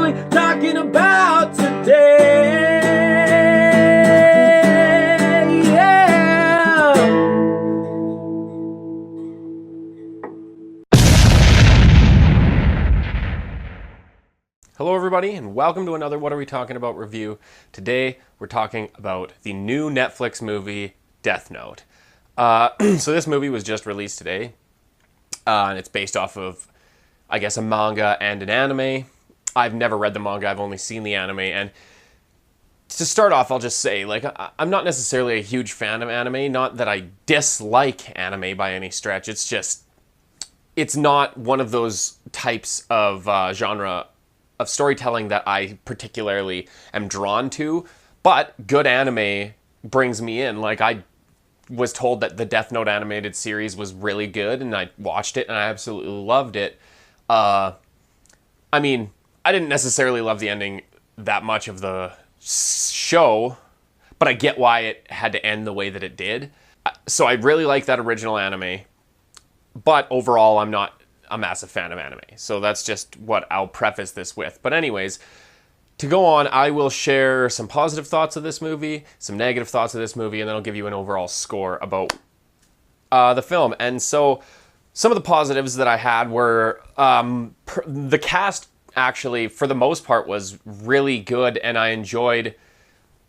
we talking about today? Yeah. Hello everybody and welcome to another What Are We Talking About review. Today we're talking about the new Netflix movie Death Note. So this movie was just released today and it's based off of, I guess, a manga and an anime. I've never read the manga, I've only seen the anime, and to start off I'll just say, like, I'm not necessarily a huge fan of anime, not that I dislike anime by any stretch, it's just, it's not one of those types of genre of storytelling that I particularly am drawn to, but good anime brings me in. Like, I was told that the Death Note animated series was really good, and I watched it, and I absolutely loved it. I mean, I didn't necessarily love the ending that much of the show, but I get why it had to end the way that it did. So I really like that original anime, but overall I'm not a massive fan of anime. So that's just what I'll preface this with. But anyways, to go on, I will share some positive thoughts of this movie, some negative thoughts of this movie, and then I'll give you an overall score about the film. And so some of the positives that I had were the cast actually, for the most part, was really good, and I enjoyed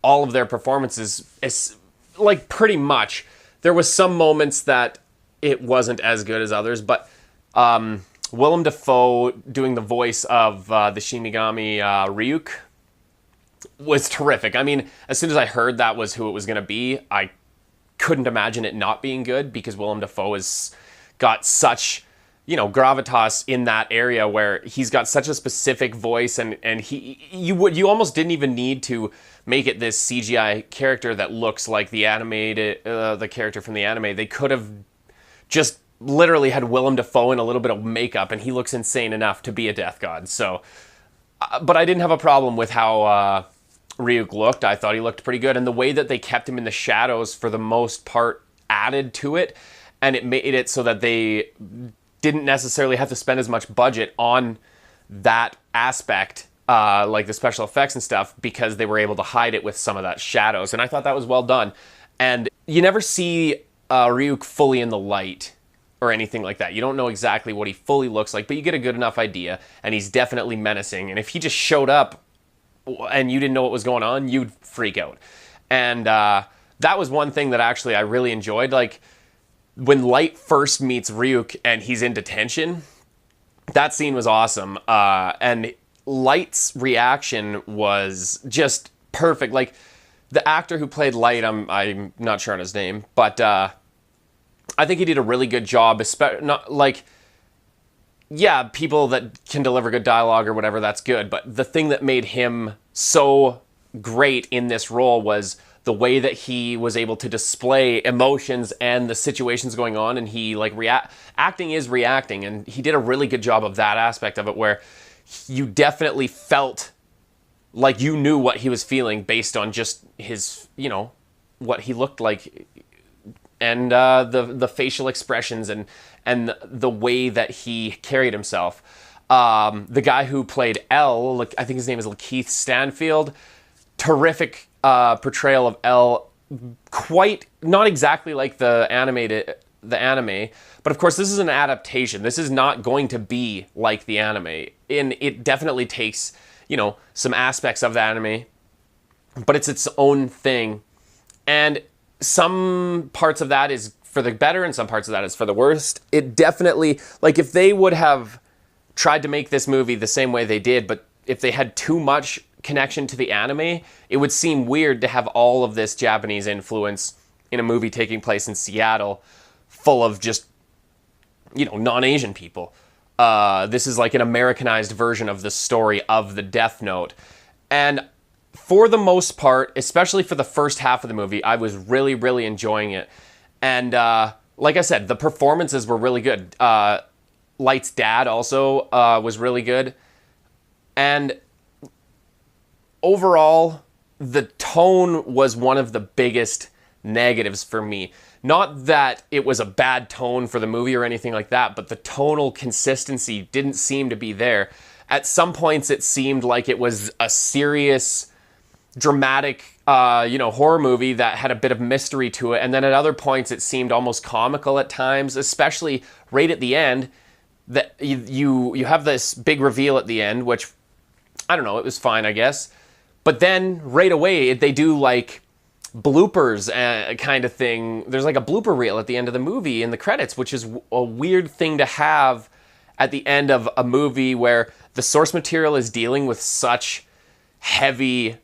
all of their performances, like, pretty much. There was some moments that it wasn't as good as others, but Willem Dafoe doing the voice of the Shinigami Ryuk was terrific. I mean, as soon as I heard that was who it was going to be, I couldn't imagine it not being good, because Willem Dafoe has got such, you know, gravitas in that area where he's got such a specific voice, and you almost didn't even need to make it this CGI character that looks like the animated the character from the anime. They could have just literally had Willem Dafoe in a little bit of makeup, and he looks insane enough to be a death god. So, but I didn't have a problem with how Ryuk looked. I thought he looked pretty good, and the way that they kept him in the shadows for the most part added to it, and it made it so that they didn't necessarily have to spend as much budget on that aspect, like the special effects and stuff, because they were able to hide it with some of that shadows, and I thought that was well done. And you never see Ryuk fully in the light or anything like that. You don't know exactly what he fully looks like, but you get a good enough idea, and he's definitely menacing. And if he just showed up and you didn't know what was going on, you'd freak out. And that was one thing that actually I really enjoyed. Like, when Light first meets Ryuk and he's in detention, that scene was awesome. And Light's reaction was just perfect. Like, the actor who played Light, I'm not sure on his name, but I think he did a really good job. Not like, yeah, people that can deliver good dialogue or whatever, that's good. But the thing that made him so great in this role was the way that he was able to display emotions and the situations going on. And he, like, acting is reacting. And he did a really good job of that aspect of it, where you definitely felt like you knew what he was feeling based on just his, you know, what he looked like, and the facial expressions and the way that he carried himself. The guy who played L, I think his name is Lakeith Stanfield, terrific portrayal of L. Quite not exactly like the anime, but of course this is an adaptation. This is not going to be like the anime, and it definitely takes, you know, some aspects of the anime, but it's its own thing. And some parts of that is for the better and some parts of that is for the worst. It definitely, like, if they would have tried to make this movie the same way they did, but if they had too much connection to the anime, it would seem weird to have all of this Japanese influence in a movie taking place in Seattle full of just, you know, non-Asian people. This is like an Americanized version of the story of the Death Note. And for the most part, especially for the first half of the movie, I was really, really enjoying it. And like I said, the performances were really good. Light's dad also was really good. And overall, the tone was one of the biggest negatives for me. Not that it was a bad tone for the movie or anything like that, but the tonal consistency didn't seem to be there. At some points, it seemed like it was a serious, dramatic, horror movie that had a bit of mystery to it. And then at other points, it seemed almost comical at times, especially right at the end. That you have this big reveal at the end, which, I don't know, it was fine, I guess. But then right away, they do like bloopers kind of thing. There's like a blooper reel at the end of the movie in the credits, which is a weird thing to have at the end of a movie where the source material is dealing with such heavy,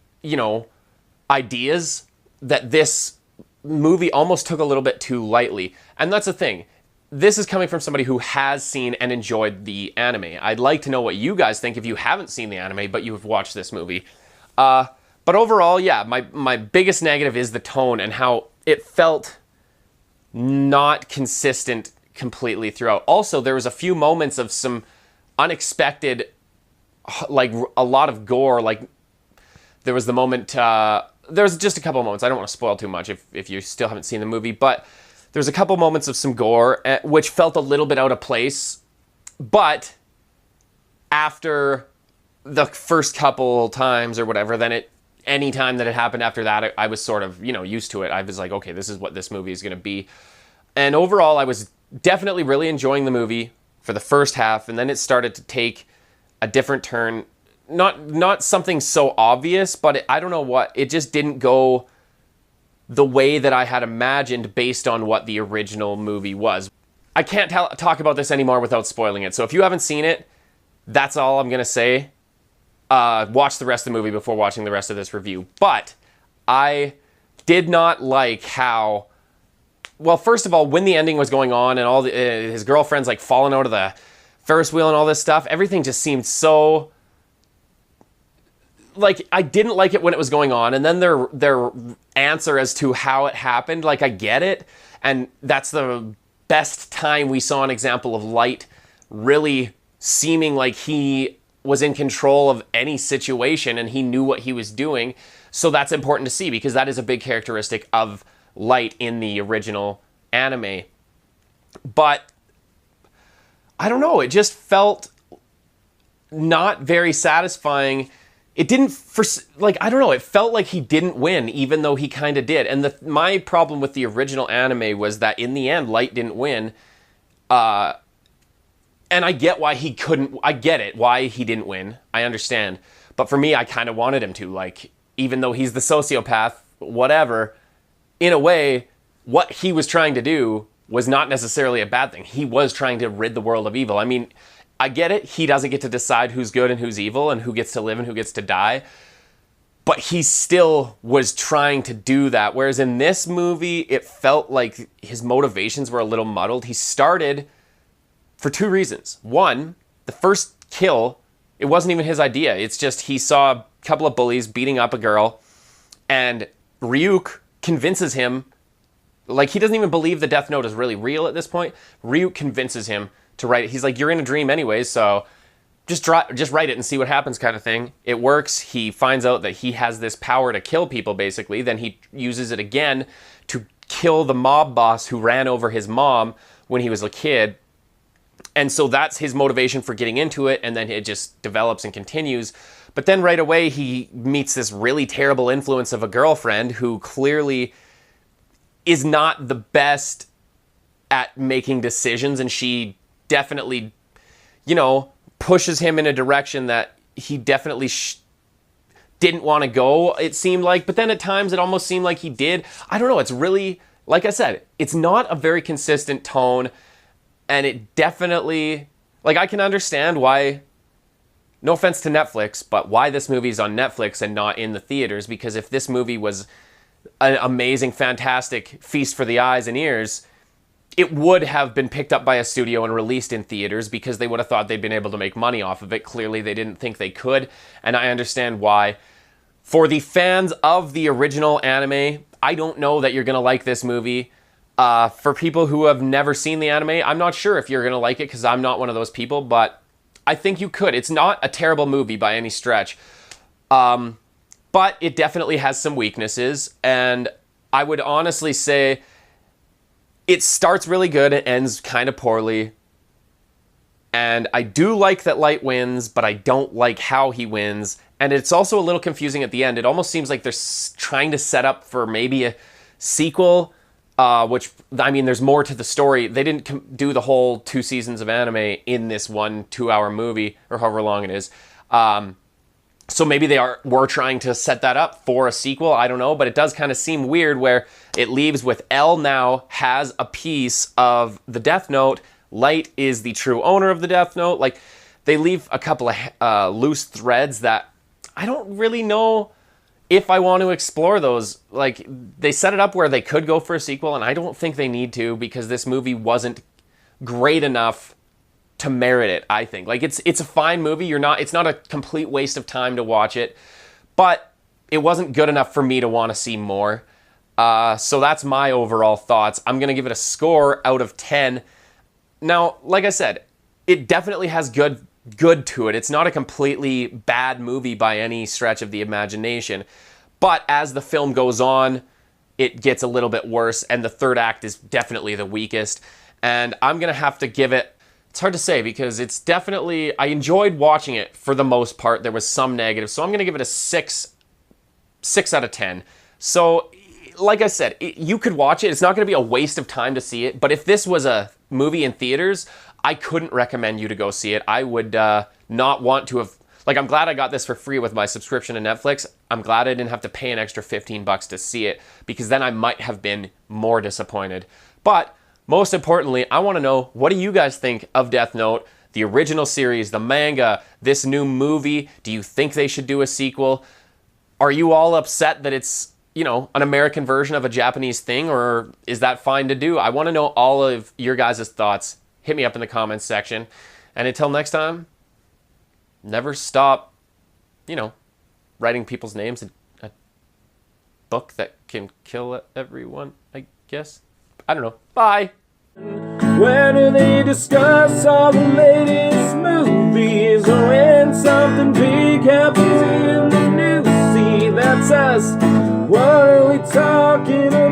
ideas, that this movie almost took a little bit too lightly. And that's the thing. This is coming from somebody who has seen and enjoyed the anime. I'd like to know what you guys think if you haven't seen the anime, but you've watched this movie. But overall, yeah, my biggest negative is the tone and how it felt not consistent completely throughout. Also, there was a few moments of some unexpected, like a lot of gore. Like there was the moment, there's just a couple of moments. I don't want to spoil too much if you still haven't seen the movie, but there's a couple moments of some gore, which felt a little bit out of place. But after the first couple times or whatever, then any time that it happened after that, I was sort of, used to it. I was like, okay, this is what this movie is going to be. And overall, I was definitely really enjoying the movie for the first half, and then it started to take a different turn. Not something so obvious, but I don't know what. It just didn't go the way that I had imagined based on what the original movie was. I can't talk about this anymore without spoiling it. So if you haven't seen it, that's all I'm going to say. Watch the rest of the movie before watching the rest of this review. But I did not like how... Well, first of all, when the ending was going on and all his girlfriend's like falling out of the Ferris wheel and all this stuff, everything just seemed so... Like, I didn't like it when it was going on, and then their answer as to how it happened, like, I get it, and that's the best time we saw an example of Light really seeming like he was in control of any situation and he knew what he was doing. So that's important to see, because that is a big characteristic of Light in the original anime. But I don't know, it just felt not very satisfying. It didn't, I don't know, it felt like he didn't win, even though he kind of did. And my problem with the original anime was that in the end, Light didn't win. And I get why he couldn't, I get it, why he didn't win. I understand. But for me, I kind of wanted him to, like, even though he's the sociopath, whatever, in a way, what he was trying to do was not necessarily a bad thing. He was trying to rid the world of evil. I mean, I get it. He doesn't get to decide who's good and who's evil and who gets to live and who gets to die. But he still was trying to do that. Whereas in this movie, it felt like his motivations were a little muddled. He started for two reasons. One, the first kill, it wasn't even his idea. It's just he saw a couple of bullies beating up a girl, and Ryuk convinces him, like, he doesn't even believe the Death Note is really real at this point. Ryuk convinces him to write it. He's like, you're in a dream anyways, so just write it and see what happens, kind of thing. It works. He finds out that he has this power to kill people, basically. Then he uses it again to kill the mob boss who ran over his mom when he was a kid. And so that's his motivation for getting into it, and then it just develops and continues. But then right away, he meets this really terrible influence of a girlfriend who clearly is not the best at making decisions, and she definitely, pushes him in a direction that he definitely didn't want to go, it seemed like. But then at times, it almost seemed like he did. I don't know. It's really, like I said, it's not a very consistent tone. And it definitely, like, I can understand why, no offense to Netflix, but why this movie's on Netflix and not in the theaters. Because if this movie was an amazing, fantastic feast for the eyes and ears, it would have been picked up by a studio and released in theaters, because they would have thought they'd been able to make money off of it. Clearly, they didn't think they could, and I understand why. For the fans of the original anime, I don't know that you're going to like this movie. For people who have never seen the anime, I'm not sure if you're going to like it, because I'm not one of those people, but I think you could. It's not a terrible movie by any stretch, but it definitely has some weaknesses, and I would honestly say it starts really good and ends kind of poorly. And I do like that Light wins, but I don't like how he wins. And it's also a little confusing at the end. It almost seems like they're trying to set up for maybe a sequel, which, I mean, there's more to the story. They didn't do the whole 2 seasons of anime in this 1 2-hour movie, or however long it is. So maybe were trying to set that up for a sequel. I don't know, but it does kind of seem weird where it leaves with L now has a piece of the Death Note. Light is the true owner of the Death Note. Like, they leave a couple of loose threads that I don't really know if I want to explore those. Like, they set it up where they could go for a sequel, and I don't think they need to, because this movie wasn't great enough to merit it, I think. Like, it's a fine movie. It's not a complete waste of time to watch it, but it wasn't good enough for me to want to see more. So that's my overall thoughts. I'm going to give it a score out of 10. Now, like I said, it definitely has good to it. It's not a completely bad movie by any stretch of the imagination. But as the film goes on, it gets a little bit worse, and the third act is definitely the weakest. And I'm going to have to give it, it's hard to say because it's definitely, I enjoyed watching it for the most part. There was some negatives, so I'm going to give it a 6 out of 10. So, like I said, you could watch it. It's not going to be a waste of time to see it, but if this was a movie in theaters, I couldn't recommend you to go see it. I would not want to have, like, I'm glad I got this for free with my subscription to Netflix. I'm glad I didn't have to pay an extra $15 to see it, because then I might have been more disappointed. But most importantly, I want to know, what do you guys think of Death Note, the original series, the manga, this new movie? Do you think they should do a sequel? Are you all upset that it's, you know, an American version of a Japanese thing, or is that fine to do? I want to know all of your guys' thoughts. Hit me up in the comments section. And until next time, never stop, you know, writing people's names in a book that can kill everyone, I guess. I don't know. Bye. When do they discuss all the latest movies, or when something big happens in the news? See, that's us. What are we talking about?